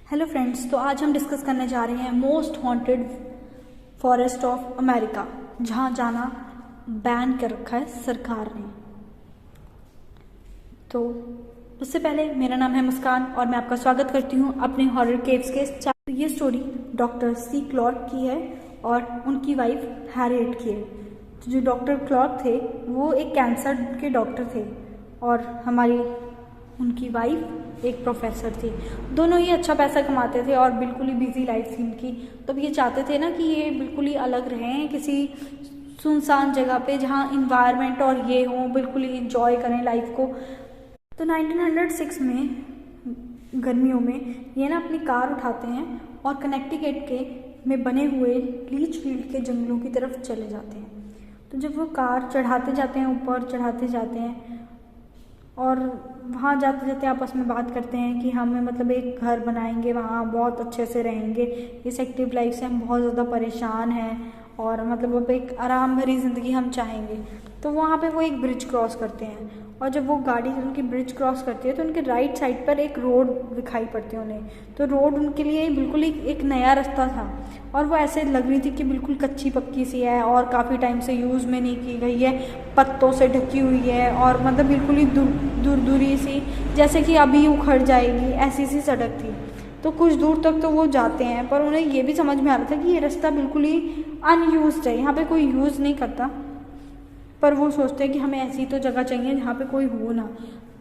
Hello friends, तो आज हम डिस्कस करने जा रहे हैं most haunted forest of America, जहां जाना बैन कर रखा है सरकार ने। तो उससे पहले मेरा नाम है मुस्कान और मैं आपका स्वागत करती हूं अपने हॉरर केव्स के। ये स्टोरी डॉक्टर सी क्लॉर्क की है और उनकी वाइफ हैरियट की है। तो जो डॉक्टर क्लॉर्क थे वो एक कैंसर के डॉक्टर थे और हमारी उनकी वाइफ एक प्रोफेसर थी। दोनों ही अच्छा पैसा कमाते थे और बिल्कुल ही बिजी लाइफ थी इनकी। तो ये चाहते थे ना कि ये बिल्कुल ही अलग रहें किसी सुनसान जगह पे जहाँ इन्वायरमेंट और ये हो, बिल्कुल ही इंजॉय करें लाइफ को। तो 1906 में गर्मियों में ये ना अपनी कार उठाते हैं और कनेक्टिकट के में बने हुए लीच फील्ड के जंगलों की तरफ चले जाते हैं। तो जब वो कार चढ़ाते जाते हैं, ऊपर चढ़ाते जाते हैं और वहाँ जाते जाते आपस में बात करते हैं कि हमें मतलब एक घर बनाएंगे, वहाँ बहुत अच्छे से रहेंगे। इस एक्टिव लाइफ से हम बहुत ज़्यादा परेशान हैं और मतलब अब एक आराम भरी ज़िंदगी हम चाहेंगे। तो वहाँ पे वो एक ब्रिज क्रॉस करते हैं और जब वो गाड़ी उनकी ब्रिज क्रॉस करती है तो उनके राइट साइड पर एक रोड दिखाई पड़ती है उन्हें। तो रोड उनके लिए बिल्कुल ही एक नया रास्ता था और वो ऐसे लग रही थी कि बिल्कुल कच्ची पक्की सी है और काफ़ी टाइम से यूज़ में नहीं की गई है, पत्तों से ढकी हुई है और मतलब बिल्कुल ही दूरी सी, जैसे कि अभी उखड़ जाएगी, ऐसी सी सड़क थी। तो कुछ दूर तक तो वो जाते हैं पर उन्हें ये भी समझ में आ रहा था कि ये रास्ता बिल्कुल ही अनयूज्ड है, यहाँ पे कोई यूज़ नहीं करता। पर वो सोचते हैं कि हमें ऐसी तो जगह चाहिए जहाँ पे कोई हो ना।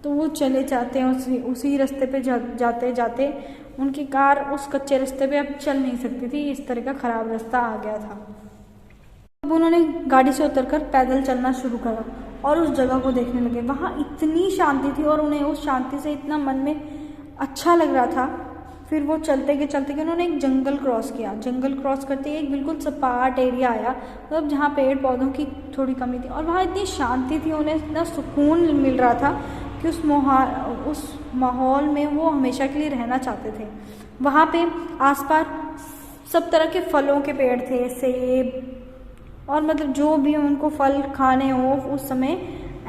तो वो चले जाते हैं उसी रास्ते पे जाते जाते उनकी कार उस कच्चे रास्ते पे अब चल नहीं सकती थी, इस तरह का ख़राब रास्ता आ गया था। अब उन्होंने गाड़ी से उतरकर पैदल चलना शुरू करा और उस जगह को देखने लगे। वहाँ इतनी शांति थी और उन्हें उस शांति से इतना मन में अच्छा लग रहा था। फिर वो चलते गए उन्होंने एक जंगल क्रॉस किया। जंगल क्रॉस करते ही एक बिल्कुल सपाट एरिया आया, मतलब जहाँ पेड़ पौधों की थोड़ी कमी थी और वहाँ इतनी शांति थी, उन्हें इतना सुकून मिल रहा था कि उस माहौल में वो हमेशा के लिए रहना चाहते थे। वहाँ पे आसपास सब तरह के फलों के पेड़ थे, सेब और मतलब जो भी उनको फल खाने हो उस समय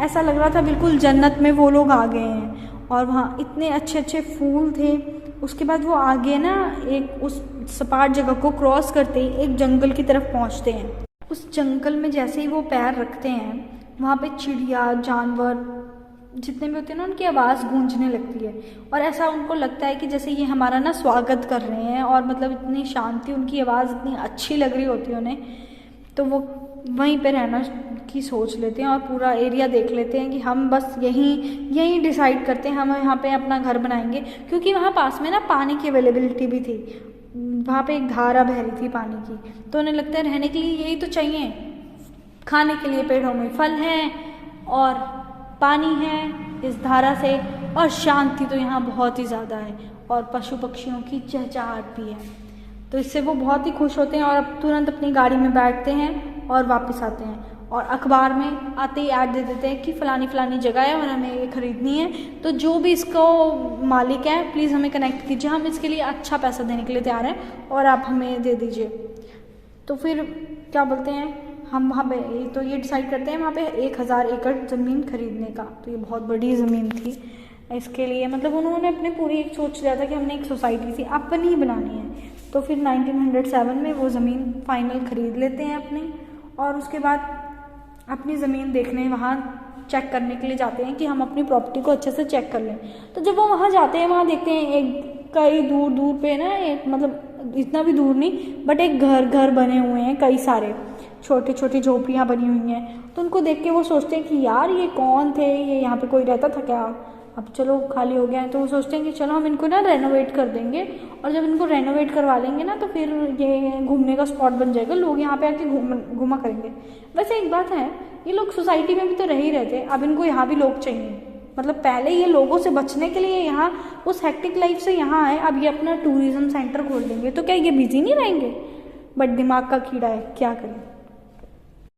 ऐसा लग रहा था बिल्कुल जन्नत में वो लोग आ गए हैं। और वहाँ इतने अच्छे अच्छे फूल थे। उसके बाद वो आगे ना एक उस सपाट जगह को क्रॉस करते ही एक जंगल की तरफ पहुँचते हैं। उस जंगल में जैसे ही वो पैर रखते हैं वहाँ पे चिड़िया, जानवर जितने भी होते हैं ना, उनकी आवाज़ गूंजने लगती है और ऐसा उनको लगता है कि जैसे ये हमारा ना स्वागत कर रहे हैं और मतलब इतनी शांति, उनकी आवाज़ इतनी अच्छी लग रही होती है उन्हें। तो वो वहीं पे रहना की सोच लेते हैं और पूरा एरिया देख लेते हैं कि हम बस यहीं डिसाइड करते हैं, हम यहाँ पे अपना घर बनाएंगे। क्योंकि वहाँ पास में ना पानी की अवेलेबिलिटी भी थी, वहाँ पे एक धारा बह रही थी पानी की। तो उन्हें लगता है रहने के लिए यही तो चाहिए, खाने के लिए पेड़ों में फल हैं और पानी है इस धारा से और शांति तो यहाँ बहुत ही ज़्यादा है और पशु पक्षियों की चहचहाट भी है। तो इससे वो बहुत ही खुश होते हैं और अब तुरंत अपनी गाड़ी में बैठते हैं और वापस आते हैं और अखबार में आते ही ऐड दे देते हैं कि फ़लानी जगह है और हमें ये ख़रीदनी है। तो जो भी इसको मालिक है प्लीज़ हमें कनेक्ट कीजिए, हम इसके लिए अच्छा पैसा देने के लिए तैयार हैं और आप हमें दे दीजिए। तो फिर क्या बोलते हैं, हम वहाँ पे तो ये डिसाइड करते हैं वहाँ पे 1000 एकड़ ज़मीन खरीदने का। तो ये बहुत बड़ी ज़मीन थी इसके लिए, मतलब उन्होंने अपने पूरी एक सोच लिया था कि हमने एक सोसाइटी सी अपनी ही बनानी है। तो फिर 1907 में वो ज़मीन फाइनल ख़रीद लेते हैं अपनी और उसके बाद अपनी ज़मीन देखने वहाँ चेक करने के लिए जाते हैं कि हम अपनी प्रॉपर्टी को अच्छे से चेक कर लें। तो जब वो वहाँ जाते हैं वहाँ देखते हैं एक कई दूर पे ना एक मतलब इतना भी दूर नहीं बट एक घर बने हुए हैं, कई सारे छोटी छोटी झोपड़ियाँ बनी हुई हैं। तो उनको देख के वो सोचते हैं कि यार ये कौन थे, ये यहाँ पे कोई रहता था क्या, अब चलो खाली हो गया है। तो वो सोचते हैं कि चलो हम इनको ना रेनोवेट कर देंगे और जब इनको रेनोवेट करवा लेंगे ना तो फिर ये घूमने का स्पॉट बन जाएगा, लोग यहाँ पे आके घूमा करेंगे। वैसे एक बात है, ये लोग सोसाइटी में भी तो रह ही रहे थे, अब इनको यहाँ भी लोग चाहिए। मतलब पहले ये लोगों से बचने के लिए यहाँ उस हेक्टिक लाइफ से यहाँ आए, अब ये अपना टूरिज्म सेंटर खोल देंगे तो क्या ये बिजी नहीं रहेंगे? बट दिमाग का कीड़ा है, क्या करें।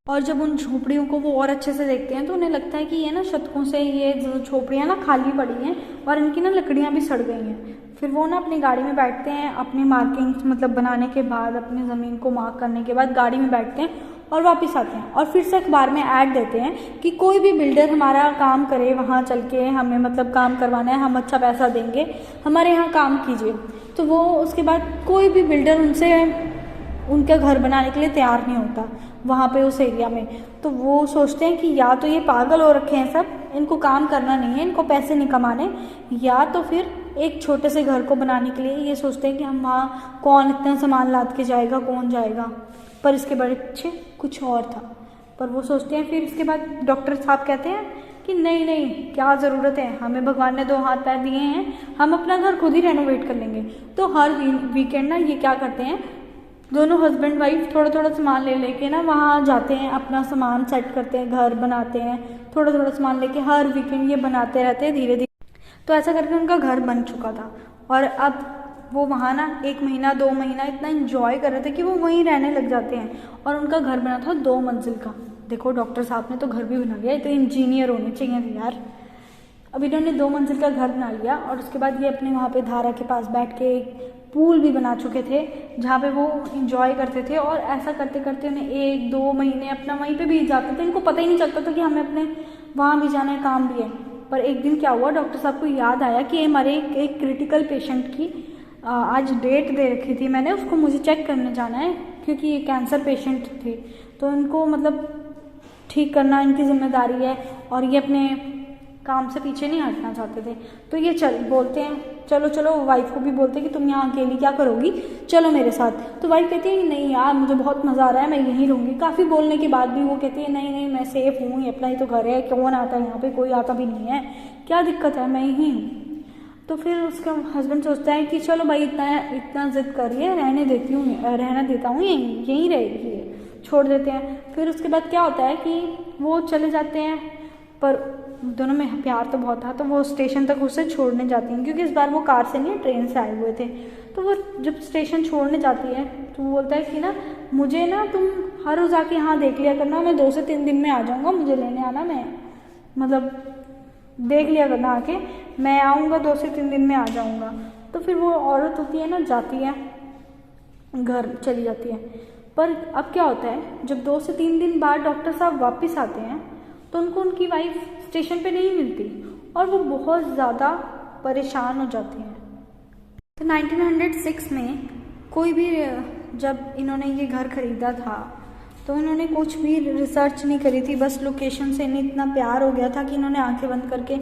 और जब उन झोपड़ियों को वो और अच्छे से देखते हैं तो उन्हें लगता है कि ये ना शतकों से ये झोपड़ियाँ ना खाली पड़ी हैं और इनकी ना लकड़ियाँ भी सड़ गई हैं। फिर वो ना अपनी गाड़ी में बैठते हैं, अपनी मार्किंग्स मतलब बनाने के बाद, अपनी ज़मीन को मार्क करने के बाद गाड़ी में बैठते हैं और वापस आते हैं और फिर से अखबार में ऐड देते हैं कि कोई भी बिल्डर हमारा काम करे, वहाँ चल के हमें मतलब काम करवाना है, हम अच्छा पैसा देंगे, हमारे यहाँ काम कीजिए। तो वो उसके बाद कोई भी बिल्डर उनसे उनका घर बनाने के लिए तैयार नहीं होता वहाँ पे उस एरिया में। तो वो सोचते हैं कि या तो ये पागल हो रखे हैं सब, इनको काम करना नहीं है, इनको पैसे नहीं कमाने, या तो फिर एक छोटे से घर को बनाने के लिए ये सोचते हैं कि हम वहाँ कौन इतना सामान लाद के जाएगा, कौन जाएगा। पर इसके बड़े पीछे कुछ और था। पर वो सोचते हैं, फिर इसके बाद डॉक्टर साहब कहते हैं कि नहीं नहीं, क्या ज़रूरत है, हमें भगवान ने 2 हाथ पैर दिए हैं, हम अपना घर खुद ही रेनोवेट कर लेंगे। तो हर वीकेंड ना ये क्या करते हैं, दोनों हस्बैंड वाइफ थोड़ा थोड़ा सामान ले लेके ना वहाँ जाते हैं, अपना सामान सेट करते हैं, घर बनाते हैं, थोड़ा थोड़ा सामान लेके हर वीकेंड ये बनाते रहते हैं धीरे धीरे। तो ऐसा करके उनका घर बन चुका था और अब वो वहाँ ना 1 महीना 2 महीना इतना एंजॉय कर रहे थे कि वो वहीं रहने लग जाते हैं। और उनका घर बना था 2 मंजिल का। देखो डॉक्टर साहब ने तो घर भी बना लिया, ये तो इंजीनियर होने चाहिए यार। अब इन्होंने 2 मंजिल का घर बना लिया और उसके बाद ये अपने वहाँ पे धारा के पास बैठ के एक पूल भी बना चुके थे जहाँ पे वो इंजॉय करते थे। और ऐसा करते करते उन्हें 1-2 महीने अपना वहीं पे बीत जाते थे, इनको पता ही नहीं चलता था कि हमें अपने वहाँ भी जाना है, काम भी है। पर एक दिन क्या हुआ, डॉक्टर साहब को याद आया कि हमारे एक क्रिटिकल पेशेंट की आज डेट दे रखी थी मैंने, उसको मुझे चेक करने जाना है क्योंकि ये कैंसर पेशेंट थे, तो इनको मतलब ठीक करना इनकी जिम्मेदारी है और ये अपने काम से पीछे नहीं हटना चाहते थे। तो ये बोलते हैं चलो चलो, वाइफ को भी बोलते हैं कि तुम यहाँ अकेली क्या करोगी, चलो मेरे साथ। तो वाइफ कहती है नहीं यार मुझे बहुत मज़ा आ रहा है, मैं यहीं रहूँगी। काफ़ी बोलने के बाद भी वो कहती है नहीं नहीं, मैं सेफ़ हूँ, ये अपना ही तो घर है, कौन आता है यहाँ पे, कोई आता भी नहीं है, क्या दिक्कत है, मैं यहीं हूँ। तो फिर उसका हस्बैंड सोचता है कि चलो भाई इतना जिद करिए, रहने देता हूँ, यहीं रहेगी, छोड़ देते हैं। फिर उसके बाद क्या होता है कि वो चले जाते हैं, पर दोनों में प्यार तो बहुत था, तो वो स्टेशन तक उसे छोड़ने जाती हैं, क्योंकि इस बार वो कार से नहीं ट्रेन से आए हुए थे। तो वो जब स्टेशन छोड़ने जाती है तो वो बोलता है कि ना मुझे ना तुम हर रोज़ आके यहाँ देख लिया करना, मैं 2 से 3 दिन में आ जाऊँगा, मुझे लेने आना, मैं मतलब देख लिया करना आके, मैं आऊँगा 2 से 3 दिन में आ जाऊँगा। तो फिर वो औरत होती है ना, जाती है घर चली जाती है। पर अब क्या होता है, जब 2 से 3 दिन बाद डॉक्टर साहब वापस आते हैं तो उनको उनकी वाइफ स्टेशन पे नहीं मिलती और वो बहुत ज़्यादा परेशान हो जाती हैं। तो 1906 में कोई भी, जब इन्होंने ये घर खरीदा था तो इन्होंने कुछ भी रिसर्च नहीं करी थी, बस लोकेशन से इन्हें इतना प्यार हो गया था कि इन्होंने आंखें बंद करके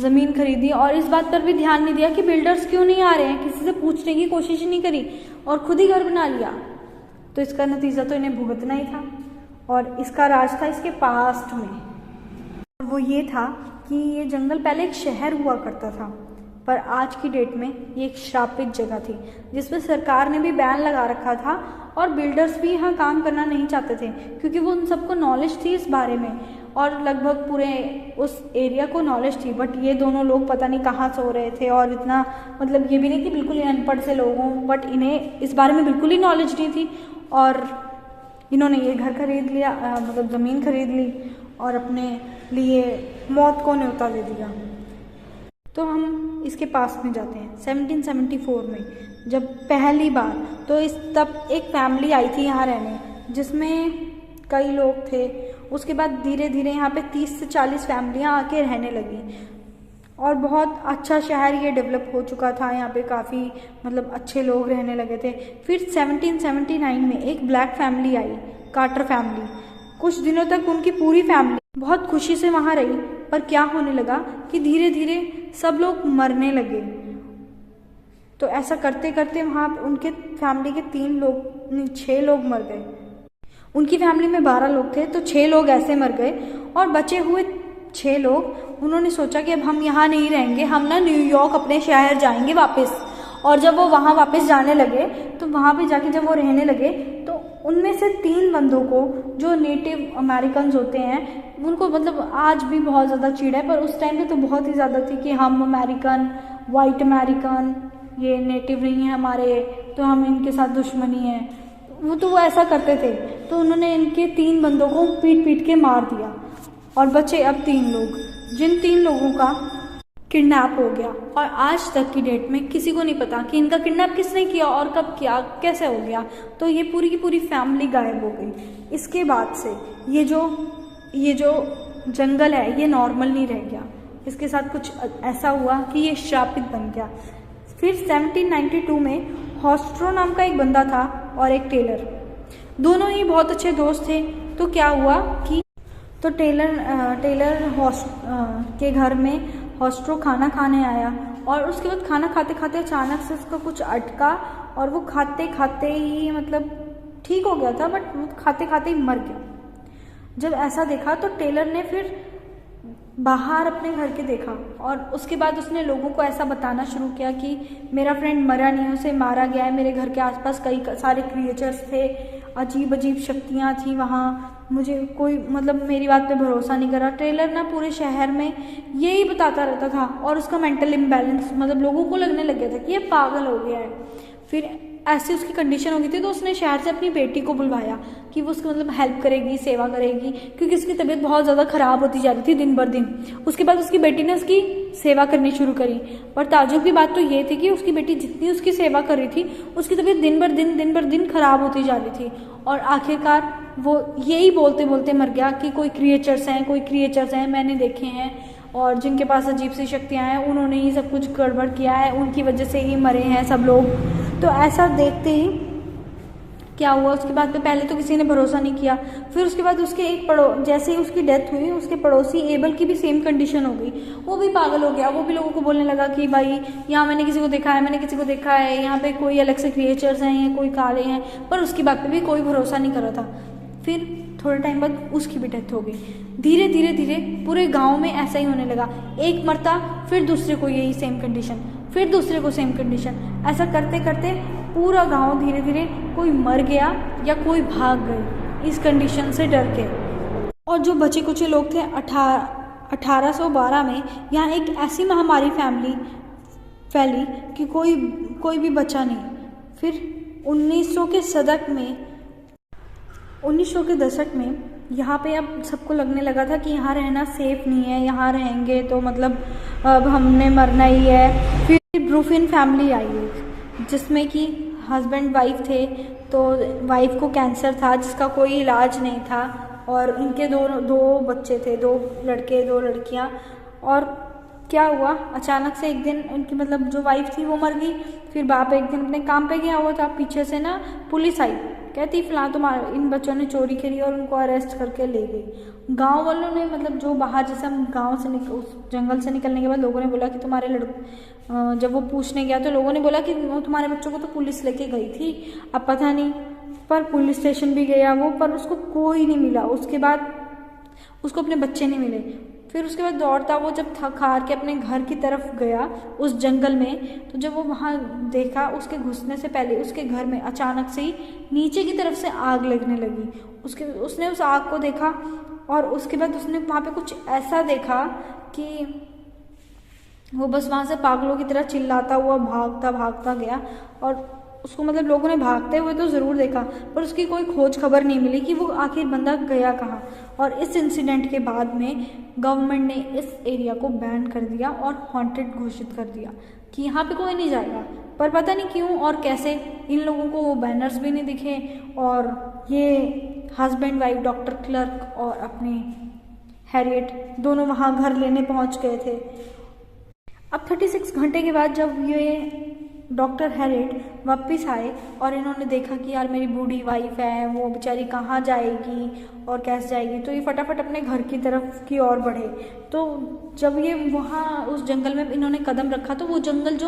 ज़मीन खरीदी और इस बात पर भी ध्यान नहीं दिया कि बिल्डर्स क्यों नहीं आ रहे हैं, किसी से पूछने की कोशिश ही नहीं करी और खुद ही घर बना लिया। तो इसका नतीजा तो इन्हें भुगतना ही था। और इसका राज था इसके पास्ट में, वो ये था कि ये जंगल पहले एक शहर हुआ करता था, पर आज की डेट में ये एक श्रापित जगह थी जिसमें सरकार ने भी बैन लगा रखा था और बिल्डर्स भी यहाँ काम करना नहीं चाहते थे, क्योंकि वो उन सबको नॉलेज थी इस बारे में और लगभग पूरे उस एरिया को नॉलेज थी। बट ये दोनों लोग पता नहीं कहाँ सो रहे थे और इतना मतलब ये भी नहीं कि बिल्कुल ही अनपढ़ से लोग हों, बट इन्हें इस बारे में बिल्कुल ही नॉलेज नहीं थी और इन्होंने ये घर खरीद लिया, मतलब ज़मीन खरीद ली और अपने लिए मौत को न्योता दे दिया। तो हम इसके पास में जाते हैं 1774 में, जब पहली बार तो तब एक फैमिली आई थी यहाँ रहने जिसमें कई लोग थे। उसके बाद धीरे धीरे यहाँ पे 30 से 40 फैमिलियाँ आके रहने लगी और बहुत अच्छा शहर ये डेवलप हो चुका था। यहाँ पे काफ़ी मतलब अच्छे लोग रहने लगे थे। फिर 1779 में एक ब्लैक फैमिली आई, कार्टर फैमिली। कुछ दिनों तक उनकी पूरी फैमिली बहुत खुशी से वहाँ रही, पर क्या होने लगा कि धीरे धीरे सब लोग मरने लगे। तो ऐसा करते करते वहाँ उनके फैमिली के 6 लोग मर गए। उनकी फैमिली में 12 लोग थे तो 6 लोग ऐसे मर गए और बचे हुए 6 लोग उन्होंने सोचा कि अब हम यहाँ नहीं रहेंगे, हम ना न्यूयॉर्क अपने शहर जाएंगे वापस। और जब वो वहाँ वापस जाने लगे तो वहाँ पे जाके जब वो रहने लगे तो उनमें से 3 बंदों को, जो नेटिव अमेरिकन होते हैं, उनको मतलब आज भी बहुत ज़्यादा चिढ़ है, पर उस टाइम पे तो बहुत ही ज़्यादा थी कि हम अमेरिकन, वाइट अमेरिकन, ये नेटिव नहीं है हमारे, तो हम इनके साथ दुश्मनी है। वो ऐसा करते थे। तो उन्होंने इनके 3 बंदों को पीट पीट के मार दिया और बचे अब 3 लोग, जिन 3 लोगों का किडनैप हो गया। और आज तक की डेट में किसी को नहीं पता कि इनका किडनैप किसने किया और कब किया, कैसे हो गया। तो ये पूरी की पूरी फैमिली गायब हो गई। इसके बाद से ये जो जंगल है ये नॉर्मल नहीं रह गया, इसके साथ कुछ ऐसा हुआ कि ये श्रापित बन गया। फिर 1792 में हॉस्ट्रो नाम का एक बंदा था और एक टेलर, दोनों ही बहुत अच्छे दोस्त थे। तो क्या हुआ कि टेलर के घर में हॉस्ट्रो खाना खाने आया और उसके बाद खाना खाते खाते अचानक से उसका कुछ अटका और वो खाते खाते ही मतलब ठीक हो गया था, बट खाते खाते ही मर गया। जब ऐसा देखा तो टेलर ने फिर बाहर अपने घर के देखा और उसके बाद उसने लोगों को ऐसा बताना शुरू किया कि मेरा फ्रेंड मरा नहीं, उसे मारा गया है, मेरे घर के आसपास कई सारे क्रिएचर्स थे, अजीब अजीब शक्तियाँ थी वहाँ, मुझे कोई मतलब मेरी बात पे भरोसा नहीं करा। टेलर ना पूरे शहर में यही बताता रहता था और उसका मेंटल इम्बैलेंस मतलब लोगों को लगने लग गया था कि ये पागल हो गया है। फिर ऐसी उसकी कंडीशन हो गई थी तो उसने शहर से अपनी बेटी को बुलवाया कि वो उसकी मतलब हेल्प करेगी, सेवा करेगी, क्योंकि उसकी तबीयत बहुत ज़्यादा ख़राब होती जा रही थी दिन बर दिन। उसके बाद उसकी बेटी ने उसकी सेवा करनी शुरू करी, पर ताज्जुब की बात तो ये थी कि उसकी बेटी जितनी उसकी सेवा कर रही थी उसकी तबीयत दिन बर दिन खराब होती जा रही थी। और आखिरकार वो यही बोलते बोलते मर गया कि कोई क्रिएचर्स हैं मैंने देखे हैं और जिनके पास अजीब सी शक्तियाँ हैं, उन्होंने ही सब कुछ गड़बड़ किया है, उनकी वजह से ही मरे हैं सब लोग। तो ऐसा देखते ही क्या हुआ, उसके बाद तो पहले तो किसी ने भरोसा नहीं किया। फिर उसके बाद उसके जैसे ही उसकी डेथ हुई उसके पड़ोसी एबल की भी सेम कंडीशन हो गई, वो भी पागल हो गया। वो भी लोगों को बोलने लगा कि भाई यहाँ मैंने किसी को देखा है, यहाँ पे कोई अलग से क्रिएचर्स हैं या कोई काले हैं, पर उसकी बात पे भी कोई भरोसा नहीं कर रहा था। फिर थोड़े टाइम बाद उसकी भी डेथ हो गई। धीरे धीरे पूरे गांव में ऐसा ही होने लगा, एक मरता फिर दूसरे को यही सेम कंडीशन, फिर दूसरे को सेम कंडीशन, ऐसा करते करते पूरा गांव धीरे धीरे कोई मर गया या कोई भाग गए इस कंडीशन से डर के। और जो बचे कुचे लोग थे 1812 में यहाँ एक ऐसी महामारी फैली कि कोई भी बचा नहीं। फिर 1900 के दशक में यहाँ पे अब सबको लगने लगा था कि यहाँ रहना सेफ नहीं है, यहाँ रहेंगे तो मतलब अब हमने मरना ही है। फिर ब्रूफिन फैमिली आई एक, जिसमें कि हस्बैंड वाइफ थे। तो वाइफ को कैंसर था जिसका कोई इलाज नहीं था और उनके दो बच्चे थे, 2 लड़के 2 लड़कियाँ। और क्या हुआ, अचानक से एक दिन उनकी मतलब जो वाइफ थी वो मर गई। फिर बाप एक दिन अपने काम पे गया हुआ था, पीछे से ना पुलिस आई, कहती फिलहाल तुम्हारे इन बच्चों ने चोरी करी और उनको अरेस्ट करके ले गई। गांव वालों ने मतलब जो बाहर जैसे हम गांव से उस जंगल से निकलने के बाद लोगों ने बोला कि तुम्हारे जब वो पूछने गया तो लोगों ने बोला कि तुम्हारे बच्चों को तो पुलिस लेके गई थी, अब पता नहीं। पर पुलिस स्टेशन भी गया वो, पर उसको कोई नहीं मिला। उसके बाद उसको अपने बच्चे नहीं मिले। फिर उसके बाद दौड़ता वो जब थक हार के अपने घर की तरफ गया उस जंगल में, तो जब वो वहाँ देखा उसके घुसने से पहले उसके घर में अचानक से ही नीचे की तरफ से आग लगने लगी। उसने उस आग को देखा और उसके बाद उसने वहाँ पे कुछ ऐसा देखा कि वो बस वहाँ से पागलों की तरह चिल्लाता हुआ भागता गया। और उसको मतलब लोगों ने भागते हुए तो ज़रूर देखा, पर उसकी कोई खोज खबर नहीं मिली कि वो आखिर बंदा गया कहाँ। और इस इंसिडेंट के बाद में गवर्नमेंट ने इस एरिया को बैन कर दिया और हॉन्टेड घोषित कर दिया कि यहाँ पे कोई नहीं जाएगा। पर पता नहीं क्यों और कैसे इन लोगों को वो बैनर्स भी नहीं दिखे और ये हस्बैंड वाइफ डॉक्टर क्लर्क और अपनी हैरियट दोनों वहाँ घर लेने पहुँच गए थे। अब 36 घंटे के बाद जब ये डॉक्टर हैरियट वापस आए और इन्होंने देखा कि यार मेरी बूढ़ी वाइफ है, वो बेचारी कहाँ जाएगी और कैसे जाएगी, तो ये फटाफट अपने घर की तरफ की ओर बढ़े। तो जब ये वहाँ उस जंगल में इन्होंने कदम रखा तो वो जंगल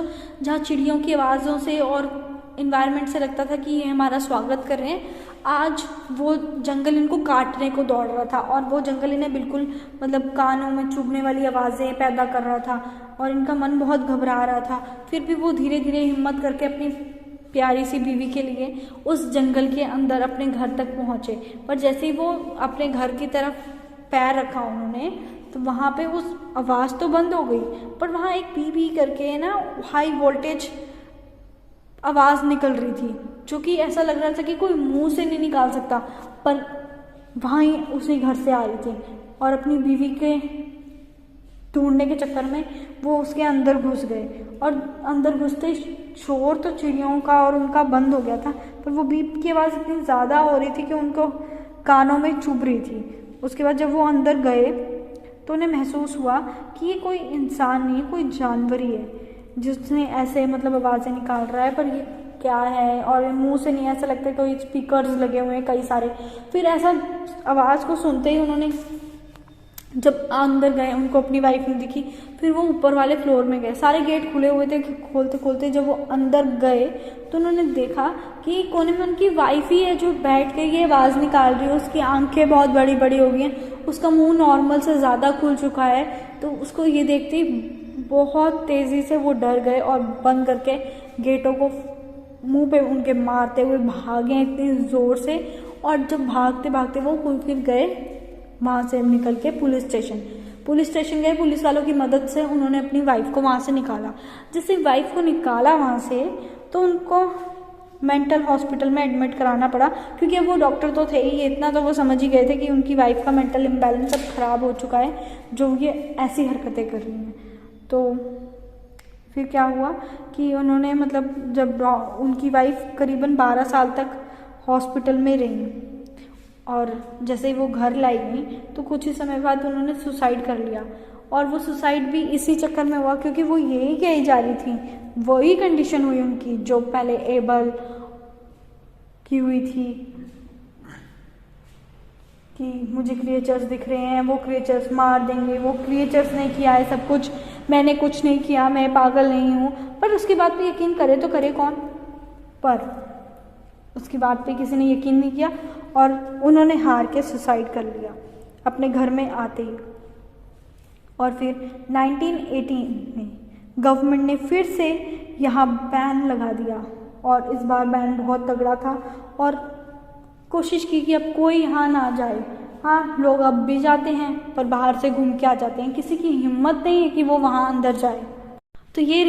जहाँ चिड़ियों की आवाज़ों से और इन्वायरमेंट से लगता था कि ये हमारा स्वागत कर रहे हैं, आज वो जंगल इनको काटने को दौड़ रहा था। और वो जंगल इन्हें बिल्कुल मतलब कानों में चुभने वाली आवाज़ें पैदा कर रहा था और इनका मन बहुत घबरा रहा था। फिर भी वो धीरे धीरे हिम्मत करके अपनी प्यारी सी बीवी के लिए उस जंगल के अंदर अपने घर तक पहुँचे। पर जैसे ही वो अपने घर की तरफ पैर रखा उन्होंने, तो वहाँ पे उस आवाज़ तो बंद हो गई, पर वहाँ एक पी पी करके ना हाई वोल्टेज आवाज़ निकल रही थी, जो कि ऐसा लग रहा था कि कोई मुंह से नहीं निकाल सकता, पर वहाँ ही उसी घर से आ रही थी। और अपनी बीवी के ढूंढने के चक्कर में वो उसके अंदर घुस गए, और अंदर घुसते शोर तो चिड़ियों का और उनका बंद हो गया था, पर वो बीप की आवाज़ इतनी ज़्यादा हो रही थी कि उनको कानों में चुभ रही थी। उसके बाद जब वो अंदर गए तो उन्हें महसूस हुआ कि ये कोई इंसान नहीं, कोई जानवर ही है जिसने ऐसे मतलब आवाज़ें निकाल रहा है, पर ये क्या है, और मुंह से नहीं, ऐसा लगता है कोई स्पीकर्स लगे हुए हैं कई सारे। फिर ऐसा आवाज़ को सुनते ही उन्होंने जब अंदर गए, उनको अपनी वाइफ नहीं दिखी, फिर वो ऊपर वाले फ्लोर में गए, सारे गेट खुले हुए थे, खोलते खोलते जब वो अंदर गए तो उन्होंने देखा कि कोने में उनकी वाइफ ही है जो बैठ के ये आवाज़ निकाल रही है। उसकी आंखें बहुत बड़ी बड़ी हो गई हैं, उसका मुंह नॉर्मल से ज़्यादा खुल चुका है। तो उसको ये देखते ही बहुत तेज़ी से वो डर गए और बंद करके गेटों को मुंह पे उनके मारते हुए भागे इतनी ज़ोर से। और जब भागते भागते वो फिर गए वहाँ से निकल के पुलिस स्टेशन गए। पुलिस वालों की मदद से उन्होंने अपनी वाइफ को वहाँ से निकाला। जैसे वाइफ को निकाला वहाँ से तो उनको मेंटल हॉस्पिटल में एडमिट कराना पड़ा, क्योंकि अब वो डॉक्टर तो थे ही, इतना तो वो समझ ही गए थे कि उनकी वाइफ का मेंटल इम्बैलेंस अब ख़राब हो चुका है, जो ये ऐसी हरकतें कर रही हैं। तो फिर क्या हुआ कि उन्होंने मतलब जब उनकी वाइफ करीबन 12 साल तक हॉस्पिटल में रही, और जैसे ही वो घर लाई गई तो कुछ ही समय बाद उन्होंने सुसाइड कर लिया। और वो सुसाइड भी इसी चक्कर में हुआ क्योंकि वो यही कही जा रही थी, वही कंडीशन हुई उनकी जो पहले एबल की हुई थी कि मुझे क्रिएचर्स दिख रहे हैं, वो क्रिएचर्स मार देंगे, वो क्रिएचर्स ने किया है सब कुछ, मैंने कुछ नहीं किया, मैं पागल नहीं हूँ। पर उसकी बात पे यकीन करे तो करे कौन, पर उसकी बात पे किसी ने यकीन नहीं किया और उन्होंने हार के सुसाइड कर लिया अपने घर में आते ही। और फिर 1918 में गवर्नमेंट ने फिर से यहाँ बैन लगा दिया, और इस बार बैन बहुत तगड़ा था, और कोशिश की कि अब कोई यहाँ ना जाए। हाँ, लोग अब भी जाते हैं पर बाहर से घूम के आ जाते हैं, किसी की हिम्मत नहीं है कि वो वहाँ अंदर जाए। तो ये